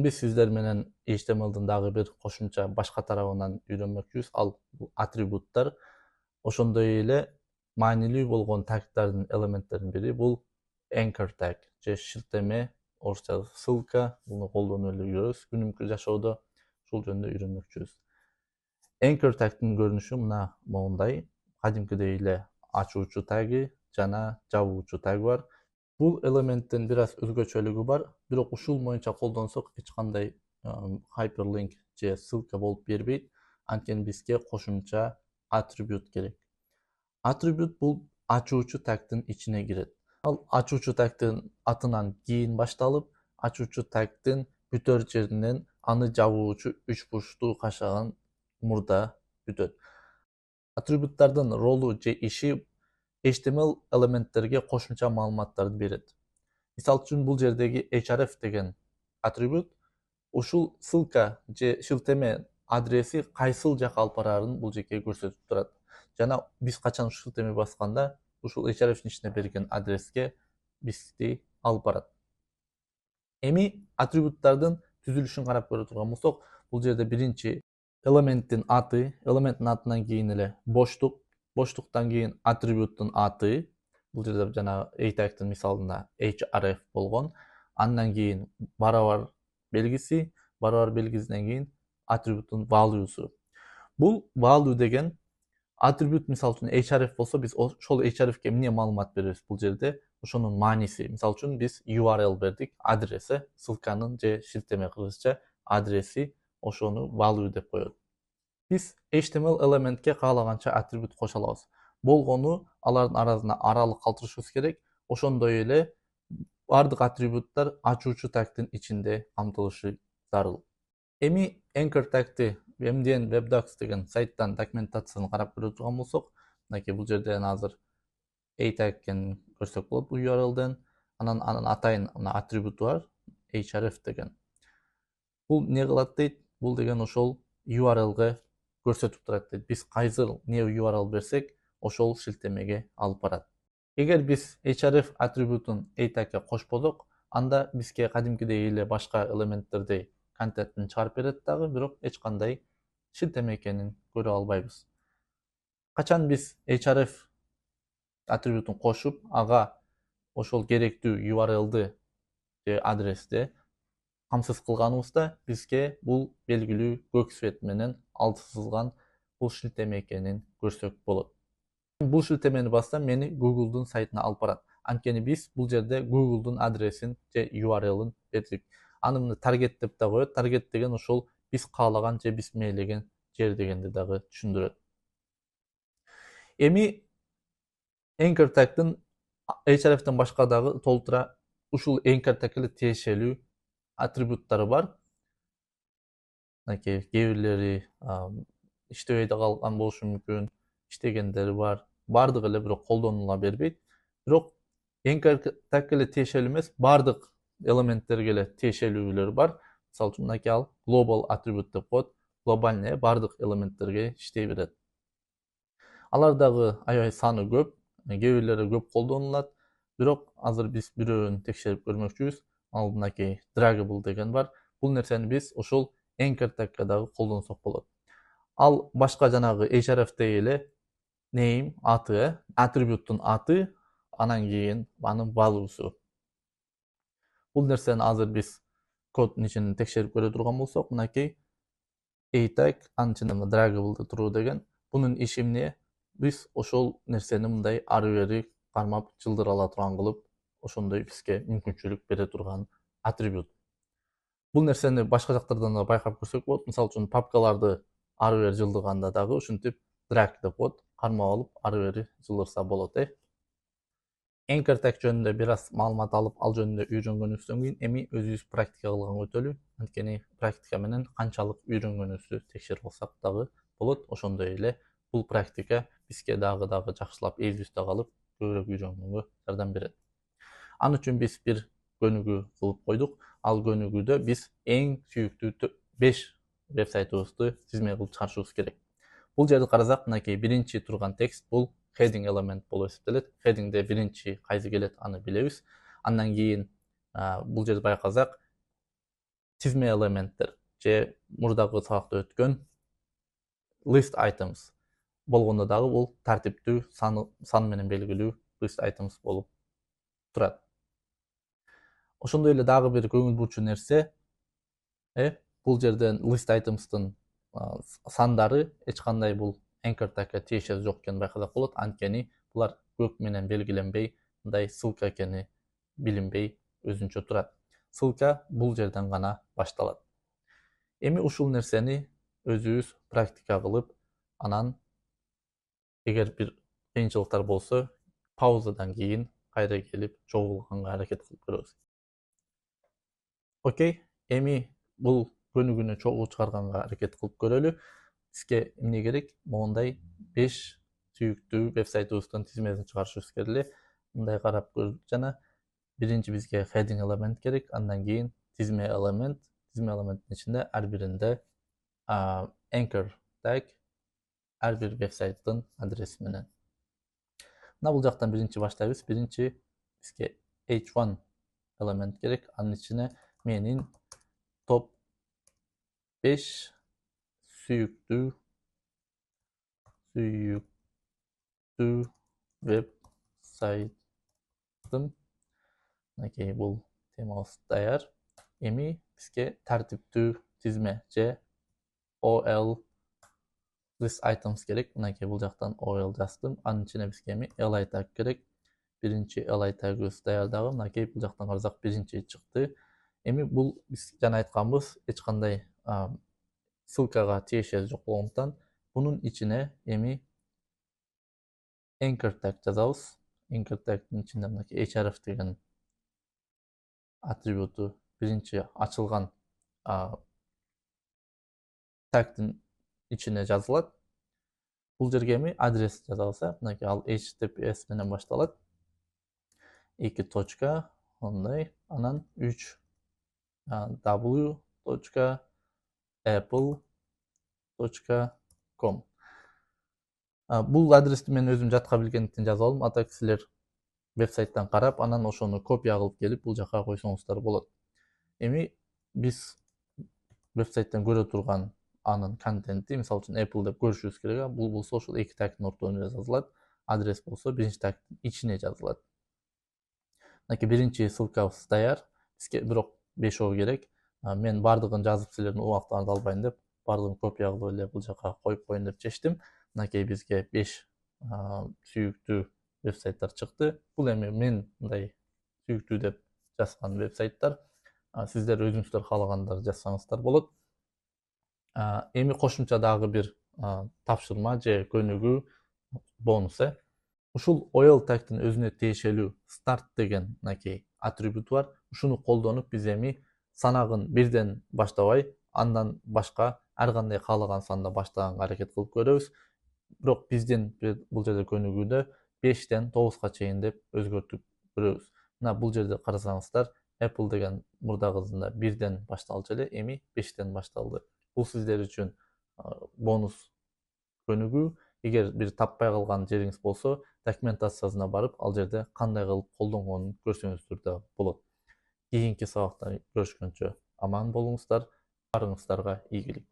Biz sizler менен HTML'дын дагы бир кошумча башка тарабынан үйрөнмөкчүбүз. Ал бул атрибуттар. Ошондой эле маанилүү болгон тагдардын элементтеринин бири бул anchor tag же шилтеме, орусча ссылка. Буну колдонуп эле үйрөнөбүз күнүмкү жашоодо. Ушул жөнүндө үйрөнмөкчүбүз. Anchor tagдын көрүнүшү мына моундай. Кадимкидей эле ачуучу таги жана жабуучу таг бар. Бул элементтин бир аз өзгөчөлүгү бар, бирок ушул боюнча колдонсок эч кандай hyperlink же ссылка болуп бербейт. Анткени бизге кошумча атрибут керек. Атрибут бул ачуучу тагдын ичине кирет. Ал ачуучу тагдын атынан кийин башталып, ачуучу тагдын бүтөр жеринен аны жабуучу үч бурчтуу кашаган мурда бүтөт. Атрибуттардын ролу же иши HTML элементтерге кошумча маалыматтарды берет. Мисалы үчүн бул жердеги href деген атрибут ушул ссылка же шилтеме адреси кайсыл жака алып бараарын бул жерге көрсөтүп турат. Жана биз качан ушул шилтеме басканда ушул href'ин ичине берген адреске бизди алып барат. Эми атрибуттардын түзүлүшүн карап көрө турган болсок, бул жерде биринчи элементтин атынан кийин эле боштук, боштуктан кийин атрибуттун аты, бул жерде жана a-tagдын мисалында href болгон. Андан кийин барабар белгиси, барабар белгисинен кийин атрибуттун value'су. Бул value деген атрибут мисалы үчүн href болсо, биз ошол href'ке эмне маалымат беребиз бул жерде? Ошонун мааниси. Мисалы үчүн биз URL бердик, адреси, ссылканын же шилтеме кыргызча адреси, ошону value деп коет. Биз HTML элементке каалаганча атрибут кошо алабыз. Болгону алардын арасында аралык калтырышыбыз керек. Ошондой эле бардык атрибуттар ачуучу тагдын ичинде камтылышы зарыл. Эми anchor tagды MDN WebDocs деген сайттан документациясын карап көрө турган болсок, мынакей бул жерден азыр a-tag экенин көрсөк болот бул URL'ден. Анан атайын мына атрибуту бар, href деген. Бул не кылат дейт? Бул деген ошол URL'ге көрсөтүп турат дейт. Биз кайсыл не URL берсек, ошол шилтемеге алып барат. Эгер биз href атрибутун a-tagге кошпосок, анда бизге кадимкидей эле башка элементтердей контенттин чыгарып берет дагы, бирок эч кандай шилтеме экенин көрө албайбыз. Качан биз href атрибутун кошуп, ага ошол керектүү URL'ды же адрести камсыз кылганыбызда, бизге бул белгилүү көк свет менен алты сызылган бул шилтеме экенин көрсөк болот. Бул шилтемени бассам, мени Google'дун сайтына алып барат. Анткени биз бул жерде Google'дун адресин же URL'ын бердик. Аны мына таргет деп да коет. Таргет деген ошол биз каалаган же биз мээлеген жер дегенди дагы түшүндүрөт. Эми anchor tagдын href'тен башка дагы толтура ушул anchor tag эле тиешелүү атрибуттары бар. Мынакей кээ бирлери иштебей да калган болушу мүмкүн, иштегендери бар. Бардыгы эле бирок колдонула бербейт. Бирок anchor tag эле тиешелүү эмес, бардык элементтерге эле тиешелүүлөр бар. Мисалы үчүн мынакей ал global атрибут деп коет. Глобальный бардык элементтерге иштей берет. Алар дагы аябай саны көп, кээ бирлери көп колдонулат. Бирок азыр биз бирөөнү текшерип көрмөкчүбүз. Ал мынакей draggable деген бар. Бул нерсени биз ошол anchor tagга дагы колдонсок болот. Ал башка жанагы href'тей эле name аты, атрибуттун аты, анан кийин анын value'су. Бул нерсени азыр биз коддун ичинен текшерип көрө турган болсок, мынакей a-tag анын ичинде draggable туруу деген. Бунун иши эмне? Биз ошол нерсени мындай ары бери кармап жылдыра ала турган кылып, ошондой бизге мүмкүнчүлүк бере турган атрибут. Бул нерсени башка жактардан да байкап көрсөк болот. Мисалы үчүн папкаларды ары бери жылдырганда дагы ушинтип drag деп коет, кармап алып ары бери жылдырса болот. Anchor tag жөнүндө бир аз маалымат алып, ал жөнүндө үйрөнгөнүбүздөн кийин эми өзүбүз практика кылган өтөлү. Анткени практика менен канчалык үйрөнгөнүбүздү текшерип алсак дагы болот. Ошондой эле бул практика бизге дагы жакшылап эсибизде калып, көбүрөөк үйрөнгөнгө жардам берет. Ал үчүн биз бир көнүгүү кылып койдук. Ал көнүгүүдө биз эң сүйүктүү 5 вебсайтыбызды тизме кылып чыгарышыбыз керек. Бул жерди карасак, мынакей биринчи турган текст бул heading элемент болуп эсептелет. Headingде биринчи кайсы келет аны билебиз. Андан кийин бул жерди байкасак, тизме элементтер же мурдагы сабакта өткөн list items болгондо дагы бул тартиптүү сан менен белгилүү list items болуп турат. Ошондой эле дагы бир көңүл бурчу нерсе бул жерден list itemстын сандары эч кандай бул anchor tagга тиешеси жок экенин байкасак болот. Анткени булар көк менен белгиленбей, мындай ссылка экени билинбей өзүнчө турат. Ссылка бул жерден гана башталат. Эми ушул нерсени өзүбүз практика кылып, анан эгер бир кыйынчылыктар болсо, паузадан кийин кайра келип чогулганга аракет кылып көрөбүз. Окей, эми бул көнүгүүнү чогуу чыгарганга аракет кылып көрөлү. Бизге эмне керек? Моундай 5 сүйүктүү вебсайтыбыздын тизмесин чыгарышыбыз керек. Мындай карап көрүп жана биринчи бизге heading элемент керек, андан кийин тизме элемент. Тизме элементтин ичинде ар биринде anchor tag, ар бир вебсайттын адреси менен. Мына бул жактан биринчи баштайбыз. Биринчи бизге h1 элемент керек. Анын ичине менин топ 5 сүйүктүү вебсайтым. Окей, бул темабыз даяр. Эми бизге тартиптүү тизме же OL list items керек. Мынакей бул жактан OL жаздым. Анын ичине бизге эми li tag керек. Биринчи li tagыбыз даярдагы. Мынакей бул жактан карасак биринчи чыкты. Эми бул биз жана айтканбыз, эч кандай ссылкага тиешеси жок болгондуктан бунун ичине эми anchor tag жазабыз. Anchor tagдын ичинде мынакей href деген атрибуту биринчи ачылган tagдын ичине жазылат. Бул жерге эми адрес жазабыз. Мынакей ал https менен башталат. 2 точка ондай, анан 3 w.apple.com. Бул адрести мен өзүм жатка билгендиктен жазып алдым. Ата кисилер вебсайттан карап, анан ошону копия кылып келип бул жака койсоңуздар болот. Эми биз вебсайттан көрө турган анын контенти, мисалы үчүн Apple деп көрүшүбүз керек. Бул болсо ошол эки тагтын ортосунда жазылат. Адрес болсо биринчи тагтын ичине жазылат. Мынакей биринчи ссылкабыз даяр. Бизге бирок 5 керек. Мен бардыгын жазып силердин убактыңызды албайын деп, бардыгын копия кылып эле бул жака коюп коеюн деп чечтим. Мынакей бизге 5 сүйүктүү вебсайттар чыкты. Бул эми мен мындай сүйүктүү деп жазган вебсайттар. Сиздер өзүңүздөр каалагандарды жазсаңыздар болот. Эми кошумча дагы бир тапшырма же көнүгүү бонус. Ушул OL tagдын өзүнө тиешелүү start деген мынакей атрибут бар. Ушуну колдонуп биз эми санагын бирден баштабай, андан башка ар кандай каалаган санда баштаганга аракет кылып көрөбүз. Бирок биздин бул жерде көнүгүүдө 5тен 9га чейин деп өзгөртүп көрөбүз. Мына бул жерде карасаңыздар, Apple деген мурдагысында 1ден башталчу эле, эми 5тен башталды. Бул сиздер үчүн бонус көнүгүү. Эгер бир таппай калган жериңиз болсо, документациясына барып, ал жерде кандай кылып колдонгонун көрсөңүздөр да болот. Кийинки сабакта көрүшкөнчө аман болуңуздар, барыңыздарга ийгилик.